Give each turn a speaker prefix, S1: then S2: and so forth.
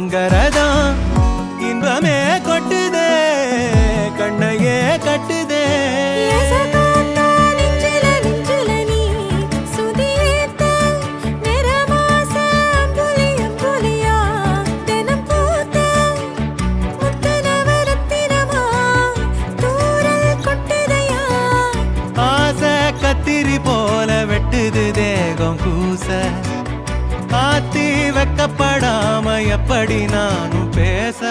S1: அங்கரதான் இன்பமே கொட்டுதே கண்ணையே கட்டுதே கத்திரி போல வெட்டுது தேகம் கூச ஆத்தி வைக்கப்படாம எப்படி நானும் பேச